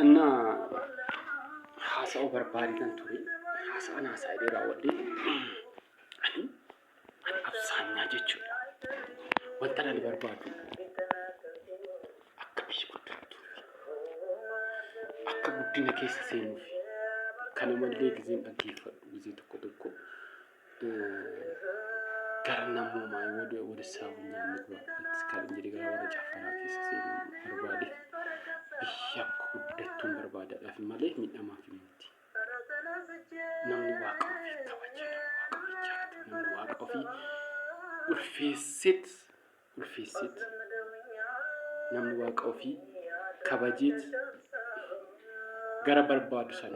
Anna haasa'uu barbaadan ture. Haasa'aan haasa'ee raawwadhe. Ani absaanyaa jechuudha. Wanta ani barbaadu akka biyya guddattu akka guddina keessa seenuuf kana malee gizeen dhaggeeffadhu gizee tokko gara namummaa wada saawunyaa nagbaatti kan jedhe gara warra caffaraa keessa seenuu barbaade biyya guddattuun barbaadaadhaaf malee miidhamaaf miti. Namni waaqa ofii kabajaa namni waaqa ofii ulfeessit namni waaqa ofii kabajeet gara barbaadu san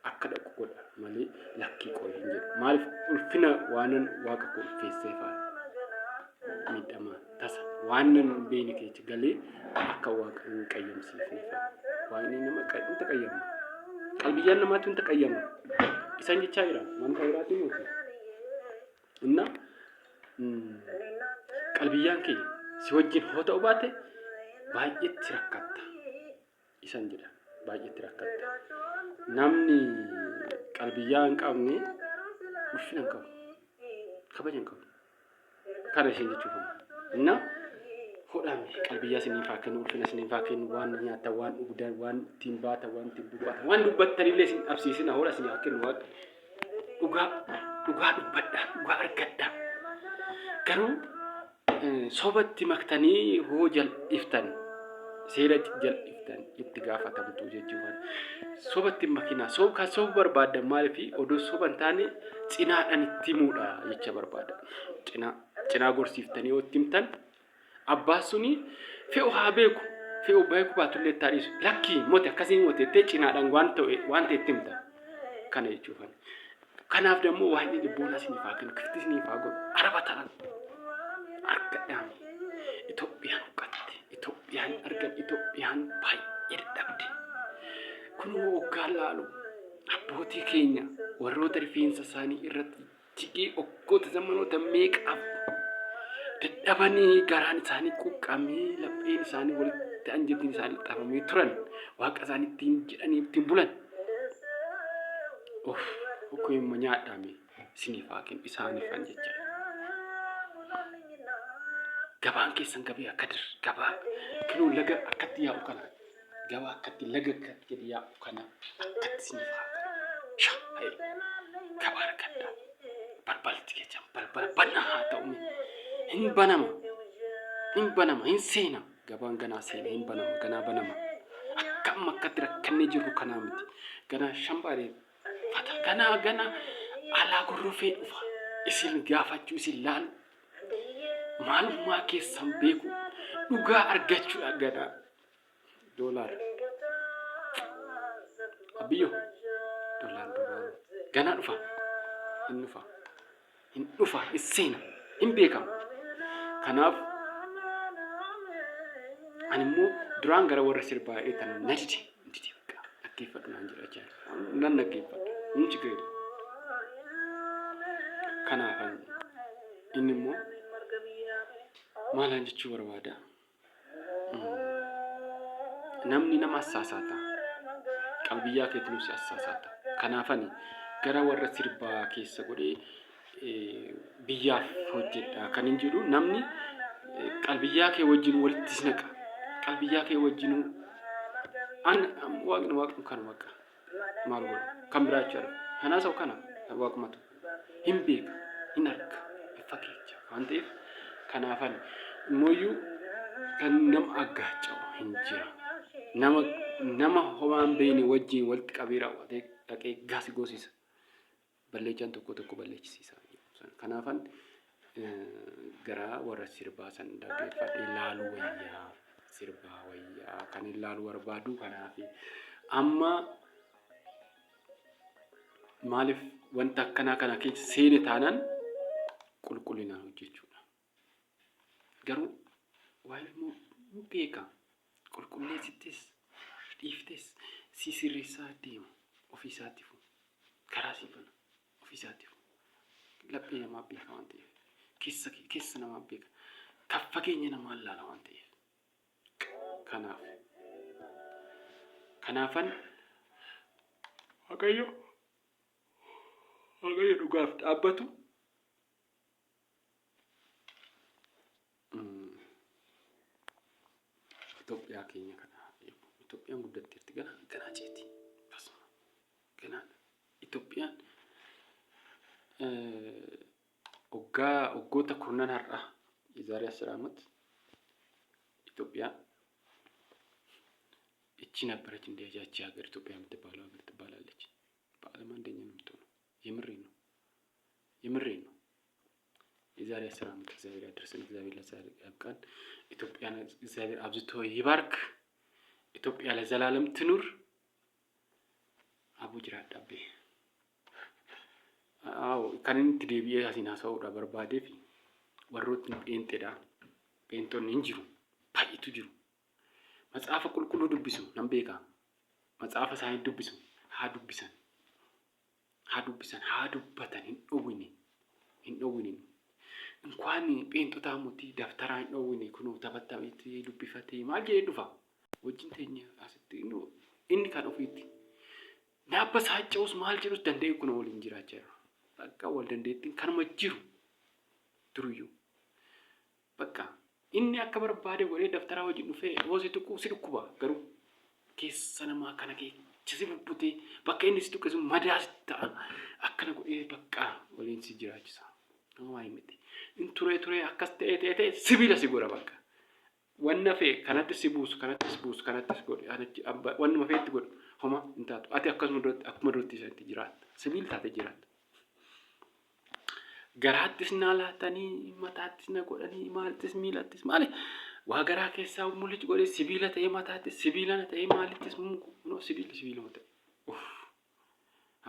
akka dhaqu godha malee lakkii qooyi hin jedhu. Maaliif ulfina waanan waaqa koo ulfeessee fa'a miidhama tasa waanan beeni keessa galee akka waaqa hin qayyamsiifne fa'a. Waaqni nama hin taqayyama. Qalbiyyaan namaatu hin taqayyama. Isaan jechaa jira waan ta'eeraati nuti. Inna qalbiyyaan kee si wajjin hoo ta'u baate baay'eetti rakkatta. Isaan jedha baay'eetti rakkatta. Namni qalbiyyaa hin qabne ulfina hin qabu. Kabaja hin qabu. Kana isheen jechuudha. Inna hodhame qalbiyyaa isiniif haa kennu ulfina isiniif haa kennu waan nyaatan waan dhugdan waan ittiin baatan waan ittiin dubbatan waan dubbattanillee isin dhabsiisina hodha isiniif haa kennu waaqa. Dhugaa dubbadhaa dhugaa argadhaa. Garuu sobatti maktanii hoo jal'iftan seera jal'iftan itti gaafatamtu jechuudha. Sobatti makinaa soba barbaadan maaliifi odoo soba hin taane cinaadhaan itti himuudha jecha barbaada. Cinaa gorsiiftanii yoo itti himtan abbaan suni fe'u haa beeku baatullee taadhiisu lakkii moote akkasiin mootettee cinaadhaan waan ta'e itti himta kana jechuudha. Kanaaf dammoo waan inni boona isiniif haa kennu kifti isiniif haa godhu araba ta'an argadhaan Itoophiyaan huqqatte Itoophiyaan argan Itoophiyaan baay'ee dadhabde kun waggaa laalu abbootii keenya warroota rifeensa isaanii irratti jigee waggoota zamanoota meeqaaf dadhabanii garaan isaanii quqqamee lapheen isaanii walitti anjirtiin isaanii xaafamee turan waaqa isaanii ittiin jedhanii ittiin bulan Okkoo immoo nyaadhaame isiniif haa kennu isaaniif kan jecha. Gabaan keessan gabee akka gabaa kinuu laga akkatti yaa'u kana gabaa akkatti laga akkatti yaa'u kana akkatti isiniif haa kennu. Gabaa argadhaa balbalti keessan balbala banaa haa ta'u hin banama hin seena gabaan ganaa seena hin banama akka amma akkatti rakkannee jirru kanaa miti ganaa shambaaree. Fata gana alaa gurrufee dhufa isin gaafachuu isin laalu maalummaa keessan beeku dhugaa argachuudha gana $1 abiyyo $1 gana dhufa hin dhufa isin hin beekama. Kanaaf ani immoo duraan gara warra sirbaa eetan naditi dhaggeeffadhu naan jedha jaalala nan dhaggeeffadhu. Inchi gadi. Kanaafan inni immoo maalaan jechuu barbaada. Namni nama assaasaata. Qalbiyyaa keetinuus assaasaata. Kanaafani gara warra sirbaa keessa godhee biyyaaf hojjedha kan hin jedhu namni qalbiyyaa kee wajjin walitti sinaqa. Qalbiyyaa kee wajjin waaqni kan waaqa. Maal godhu kan biraa jechuudha. Kanaas ta'u kana waaqumatu hin beeka hin arga fakkeecha waan ta'eef kanaafan immoo kan nama aggaaca'u hin jira. Nama homaan beeni wajjin walitti qabee raawwatee dhaqee gaasi goosisa. Balleechaan tokko balleechisiisa. Kanaafan gara warra sirbaa san dhaggeeffadhee ilaaluu wayyaa sirbaa wayyaa kan ilaaluu barbaadu kanaaf amma maaliif wanta akkanaa kana keessa seene taanaan qulqullinaan hojjechuudha. Garuu waan immoo beeka qulqulleessittis dhiiftes si sirreessaa deema ofiisaatiif karaa siifana ofiisaatiif laphee namaa beeka waan ta'eef keessa namaa beeka kan fageenya namaa ilaala waan ta'eef kanaaf Kanaafan Waaqayyo dhugaaf dhaabbatu Itoophiyaa keenya kana Itoophiyaan guddatteetti ganaa ceeti. Ganaa Itoophiyaan waggoota kurnan har'a የዛሬ 10 ዓመት ኢትዮጵያ እቺ ነበረች እንደያቺ ሀገር ኢትዮጵያ የምትባለው ሀገር ትባላለች። በዓለም አንደኛ ነው የምትሆነው። የምሬን ነው። የዛሬ 10 ዓመት እግዚአብሔር ያደረሰን እግዚአብሔር ለዛሬ ያብቃን። ኢትዮጵያን እግዚአብሔር አብዝቶ ይባርክ። ኢትዮጵያ ለዘላለም ትኑር። አቡጅራ ዳቤ አዎ ከነንት ዴቢዬ አሲናሳው ዳበርባዴፊ ወሮት ጴንጤዳ ጴንቶን እንጅሩ ባይቱ ጅሩ መጽሐፈ ቁልቁሉ ዱብሱ ነምቤካ መጽሐፈ ሳይ ዱብሱ ሀዱብሰን ሀዱበተን እንኦዊኒ እንኳን ጴንጦታ ሙቲ ደፍተራ እንኦዊኒ ኩኑ ተበታዊት ዱብፈቴ ማልጄ ዱፋ ወጅንተኛ አስቲ ነው ኢኒ ካን ኦፊቲ ናበሳጨውስ ማልጅሩስ ደንደይ ኩኑ ወልንጅራቸ በቃ ወልደንዴትን ከነመጅሩ ድሩዩ በቃ inni akka barbaade godhee daftara wajjin dhufee hoosii tuquu si dhukkuba garuu keessa namaa kana keessa bubbutee bakka inni si tuqe sun madaas ta'a akkana godhee bakka waliin si jiraachisa. Nama himte in ture akkas ta'e sibiila si godha bakka wanna fee kanatti si buusu kanatti si godhe wanna feetti godhu homa hin taatu ati akkuma duratti isatti jiraatta sibiil taate jiraatta. Garaattis naalaatanii mataattis na godhanii maaltis miilattis maali waa garaa keessaa mul'ich godhee sibiila ta'ee mataattis sibiila ta'ee maalittis no sibiila mata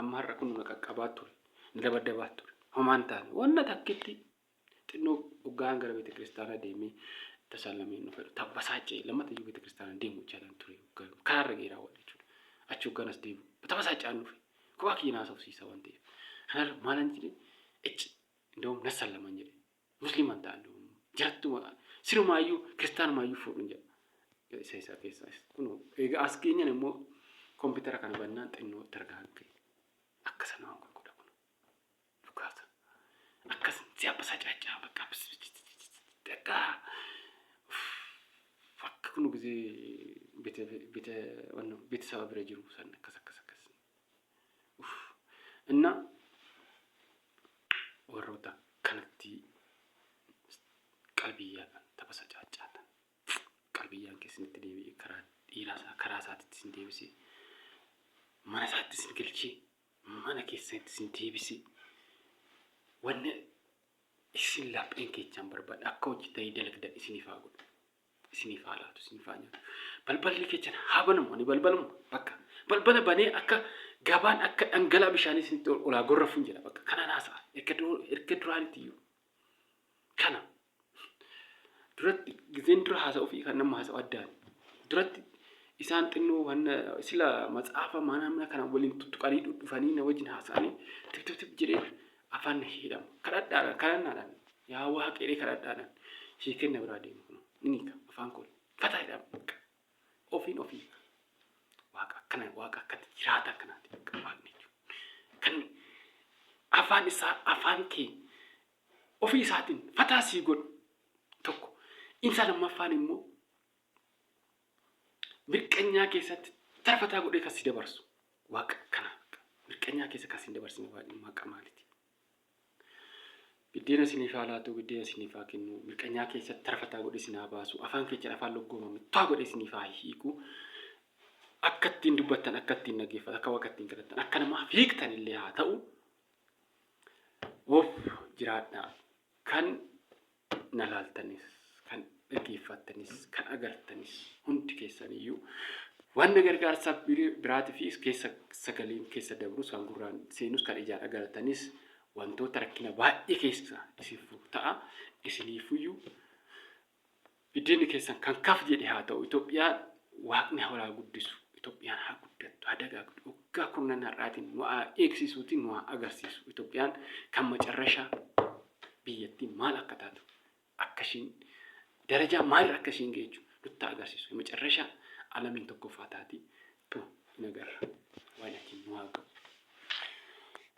amma har'a kun na qaqqabaa ture dabadabaa ture homaan taane wanna takkitti xinnoo ugaan gara beete kiristaanaa deemee tasallameen nu fedhu tabbasaacee lamata iyyuu beete kiristaanaa deemu jaalan ture karaarra geeraa wal jechuudha achi uganas deemu tabbasaacaan nufe kophaa kiyya naasofsiisa waan ta'eef kanarra maalan jedhee እንደውም ነሰለማኝ እንጂ ሙስሊም አንታሉ ጀርቱ ሲሩማዩ ክርስቲያን ማዩ ፎዱን ጀ ሰይሳ ኩኑ አስገኘ ነሞ ኮምፒውተር ካነበና ጥኖ ተርጋግ አከሰና አንቆ ደኩ ዱካታ አከስ ሲያበሳጫጫ በቃ ደጋ ፈክኩኑ ጊዜ ቤተሰብ ብረጅሩ ሰነከሰከሰከስ እና warroota kanatti qalbiyyaan tabasacaaccaatan qalbiyyaan keessatti deebi'ee karaa isaatti sin deebisee mana isaatti sin galchee mana keessatti sin deebisee wanne isin lapheen keechaan barbaada akka hojjetanii dalagdan isiniif haa godhu isiniif haa laatu isiniif haa nyaatu balballi keechaan haa banamu ani balbalamu bakka balbala banee akka gabaan akka dhangalaa bishaanii isinitti olaa gorrafuun jedha bakka kana naasaa erga duraanittiyyuu kana duratti gizeen dura haasa'uu fi kan nama haasa'u addaan duratti isaan xinnoo wanna sila matsaafa maanaamna kana waliin tuttuqanii dhufanii na wajjin haasa'anii tiktootif jedhee afaan hidhamu kadhadhaadhaan yaa waaqee kadhadhaadhaan hiikenna biraa deemu kun inni afaan kun fataa hidhamu ofii waaqa akkatti jiraata akkanaati waaqni kan afaan isaa afaan kee ofii isaatiin fataa sii godhu tokko insa lammaffaan immoo mirqanyaa keessatti tarfataa godhee kan si dabarsu waaqa kana mirqanyaa keessa kan si dabarsine waaqa maaliti biddeena isiniif haa laatu biddeena isiniif haa kennu mirqanyaa keessatti tarfataa godhee isin haa baasu afaan keechaan afaan loggoomame to'a godhee isiniif haa hiiku akka ittiin dubbattan akka ittiin nageeffatan akka waaqa ittiin kadhattan akka namaaf hiiktan illee haa ta'u of jiraadhaa kan nalaaltanis kan dhaggeeffattanis kan agartanis hundi keessaniyyuu waan gargaarsaaf biraatii fi keessa sagaleen keessa dabrus kan gurraan seenus kan ijaan agartanis wantoota rakkina baay'ee keessa isifu ta'a isiniifuyyuu biddeenni keessan kan kaf jedhe haa ta'u Itoophiyaan waaqni haa guddisu Itoophiyaan haa guddattu haa dagaagdu waggaa kurnan har'aatiin nu haa eegsisuutiin nu haa agarsiisu Itoophiyaan kan macarrashaa biyyattiin maal akka taatu akka ishiin darajaa maalirra akka ishiin geessu nutti agarsiisu macarrashaa alamiin tokkoffaa taati ነገር ዋይናችን ዋጋ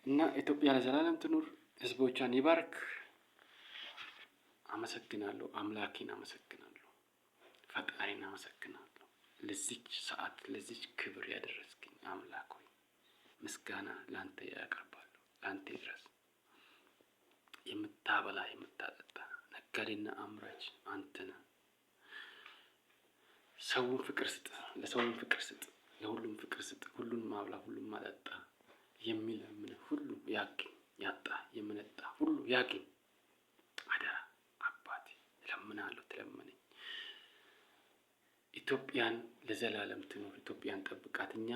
እና ኢትዮጵያ ለዘላለም ትኑር። ህዝቦቿን ይባርክ። አመሰግናለሁ። አምላኬን አመሰግናለሁ። ፈጣሪን አመሰግናለሁ። ለዚች ሰዓት ለዚች ክብር ያደረስክኝ አምላክ ሆይ ምስጋና ላንተ ያቀርባለሁ። ላንተ ይድረስ። የምታበላ የምታጠጣ ነጋዴና አምራች አንተ ነህ። ሰውን ፍቅር ስጥ፣ ለሰውን ፍቅር ስጥ፣ ለሁሉም ፍቅር ስጥ። ሁሉን ማብላ፣ ሁሉም ማጠጣ። የሚለምን ሁሉ ያግኝ፣ ያጣ የምነጣ ሁሉ ያግኝ። አደራ አባቴ እለምናለሁ፣ ትለመነኝ። ኢትዮጵያን ለዘላለም ትኑር። ኢትዮጵያን ጠብቃት። እኛ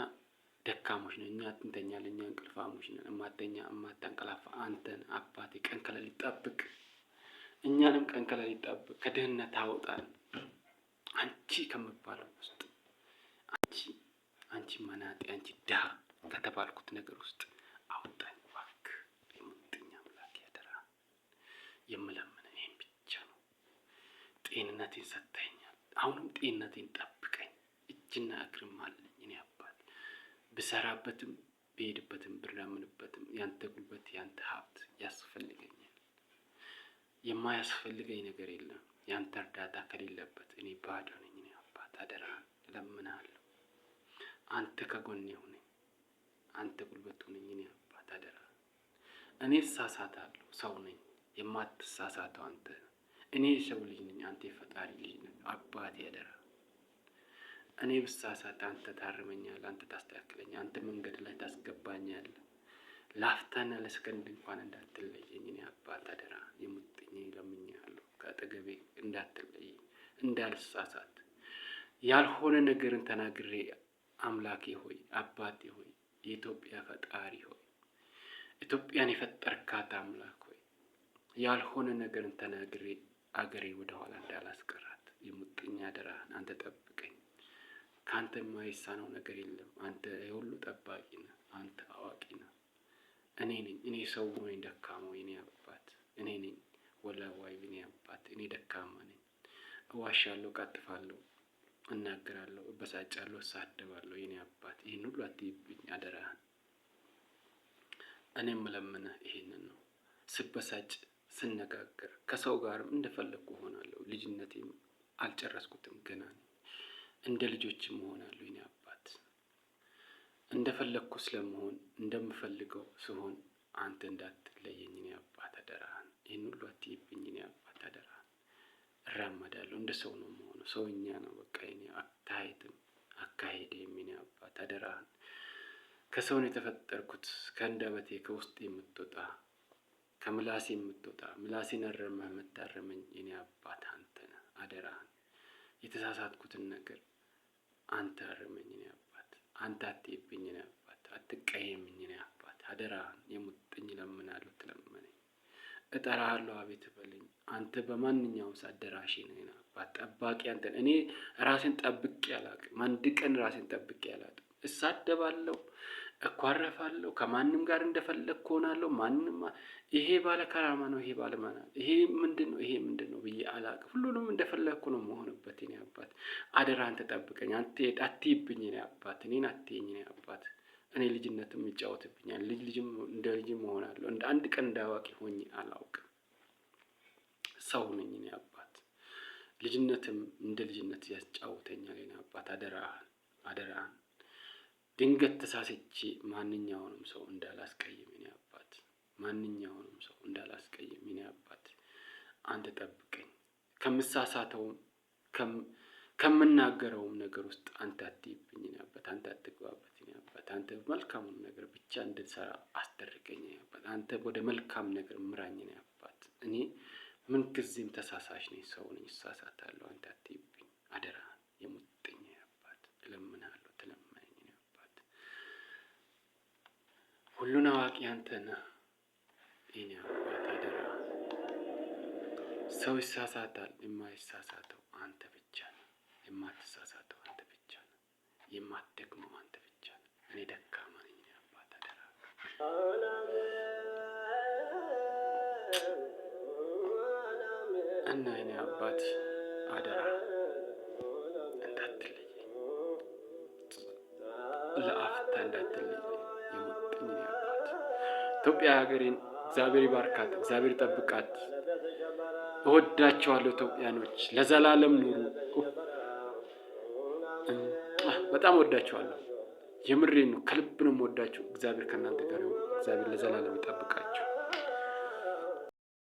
ደካሞች ነን፣ እኛ እንተኛለን፣ እኛ እንቅልፋሞች ነን። እማተኛ እማታንቀላፋ አንተን አባቴ ቀን ከሌሊት ጠብቅ። እኛንም ቀን ከሌሊት ጠብቅ። ከድህነት አውጣን። አንቺ ከምባለው ውስጥ አንቺ መናጤ፣ አንቺ ድሃ ከተባልኩት ነገር ውስጥ አውጣኝ እባክህ። የሙጥኝ አምላክ ያደራ የምለምነው ይሄን ብቻ ነው። ጤንነቴን ሰጥተኸኛል። አሁንም ጤንነቴን ጠብቀኝ። እጅና እግርም አለኝ እኔ አባት። ብሰራበትም ብሄድበትም ብራምንበትም ያንተ ጉልበት ያንተ ሀብት ያስፈልገኛል። የማያስፈልገኝ ነገር የለም። ያንተ እርዳታ ከሌለበት እኔ ባዶ ነኝ። እኔ አባት አደራህን እለምንሃለሁ። አንተ ከጎኔ ሁነኝ፣ አንተ ጉልበት ሁነኝ። እኔ አባት አደራህን። እኔ እሳሳታለሁ፣ ሰው ነኝ። የማትሳሳተው አንተ። እኔ የሰው ልጅ ነኝ፣ አንተ የፈጣሪ ልጅ ነህ። አባቴ አደራህን። እኔ ብሳሳት አንተ ታርመኛለህ፣ አንተ ታስተካክለኛለህ፣ አንተ መንገድ ላይ ታስገባኛለህ። ላፍታና ለሰከንድ እንኳን እንዳትለየኝ እኔ አባት አደራህን። የሙጥኝ ለምኜሃለሁ። ከአጠገቤ እንዳትለይ፣ እንዳልሳሳት፣ ያልሆነ ነገርን ተናግሬ አምላኬ ሆይ አባቴ ሆይ የኢትዮጵያ ፈጣሪ ሆይ ኢትዮጵያን የፈጠርካት አምላክ ሆይ ያልሆነ ነገርን ተናግሬ አገሬ ወደ ኋላ እንዳላስቀራት የሙጥኝ አደራህን። አንተ ጠብቀኝ። ከአንተ የማይሳነው ነገር የለም። አንተ የሁሉ ጠባቂ ነህ። አንተ አዋቂ ነህ። እኔ ነኝ፣ እኔ ሰው ነኝ፣ ደካማው የኔ አባት እኔ ነኝ። ወላዋይ የኔ አባት እኔ ደካማ ነኝ። እዋሻለሁ፣ ቀጥፋለሁ፣ እናገራለሁ፣ እበሳጫለሁ፣ እሳደባለሁ። የኔ አባት ይህን ሁሉ አትይብኝ አደራህን። እኔም ለምነህ ይሄንን ነው። ስበሳጭ ስነጋገር ከሰው ጋርም እንደፈለግኩ እሆናለሁ። ልጅነቴም አልጨረስኩትም፣ ገና ነኝ። እንደ ልጆችም እሆናለሁ። የኔ አባት እንደፈለግኩ ስለመሆን እንደምፈልገው ስሆን አንተ እንዳትለየኝ የኔ አባት አደራህን። ይህን ሁሉ አትይብኝ የኔ አባት አደራህን። እራመዳለሁ፣ እንደ ሰው ነው የምሆነው። ሰውኛ ነው በቃ የኔ አታየትም አካሄዴም የኔ አባት አደራህን። ከሰውን የተፈጠርኩት ከአንደበቴ ከውስጥ የምትወጣ ከምላሴ የምትወጣ ምላሴን አረመህ የምታረመኝ የኔ አባት አንተ ነህ። አደራህን። የተሳሳትኩትን ነገር አንተ አርመኝ የኔ አባት። አንተ አትይብኝ የኔ አባት። አትቀየምኝ የኔ አባት አደራህን። የሙጥኝ እለምናለሁ፣ ትለመነኝ። እጠራሃለሁ፣ አቤት በለኝ። አንተ በማንኛውም ሰዓት ደራሼ ነህ የኔ አባት። ጠባቂ አንተ ነህ። እኔ ራሴን ጠብቄ አላውቅም። አንድ ቀን ራሴን ጠብቄ አላውቅም። እሳደባለሁ፣ እኳረፋለሁ፣ ከማንም ጋር እንደፈለግኩ ሆናለሁ። ማንም ይሄ ባለ ከራማ ነው፣ ይሄ ባለ ማና፣ ይሄ ምንድን ነው፣ ይሄ ምንድን ነው ብዬ አላውቅም። ሁሉንም እንደፈለግኩ ነው መሆንበት የኔ አባት። አደራህን ተጠብቀኝ። አንተ አትይብኝ የኔ አባት። እኔን አትይኝ የኔ አባት። እኔ ልጅነትም ይጫወትብኛል። ልጅም እንደ ልጅም እሆናለሁ። እንደ አንድ ቀን እንዳዋቂ ሆኜ አላውቅም። ሰው ነኝ የኔ አባት። ልጅነትም እንደ ልጅነት ያጫውተኛል የኔ አባት። አደራህን አደራህን። ድንገት ተሳስቼ ማንኛውንም ሰው እንዳላስቀይም የኔ አባት። ማንኛውንም ሰው እንዳላስቀይም የኔ አባት። አንተ ጠብቀኝ። ከምሳሳተውም ከምናገረውም ነገር ውስጥ አንተ አትይብኝ የኔ አባት። አንተ አትግባበት የኔ አባት። አንተ መልካሙን ነገር ብቻ እንድንሰራ አስደርገኝ የኔ አባት። አንተ ወደ መልካም ነገር ምራኝ የኔ አባት። እኔ ምን ጊዜም ተሳሳሽ ነኝ፣ ሰው ነኝ፣ እሳሳታለሁ። አንተ አትይብኝ አደራህን። የሙጥኝ አባት እለምንሃለሁ፣ ትለመነኝ የኔ አባት። ሁሉን አዋቂ አንተ ነህ የኔ አባት አደራህን። ሰው ይሳሳታል፣ የማይሳሳተው አንተ ብቻ ነህ። የማትሳሳተው አንተ ብቻ ነህ። የማትደክመው አንተ ብቻ ነህ። እኔ ደካማ ነኝ የኔ አባት አደራህን። እና የኔ አባት አደራ እንዳትለየኝ። ለአፍታ እንዳትለይ የሙጥኝ ያባት ኢትዮጵያ ሀገሬን እግዚአብሔር ይባርካት፣ እግዚአብሔር ይጠብቃት። እወዳቸዋለሁ ኢትዮጵያኖች፣ ለዘላለም ኑሩ። በጣም እወዳቸዋለሁ። የምሬን ነው፣ ከልብ ነው የምወዳቸው። እግዚአብሔር ከእናንተ ጋር ይሁን። እግዚአብሔር ለዘላለም ይጠብቃቸው።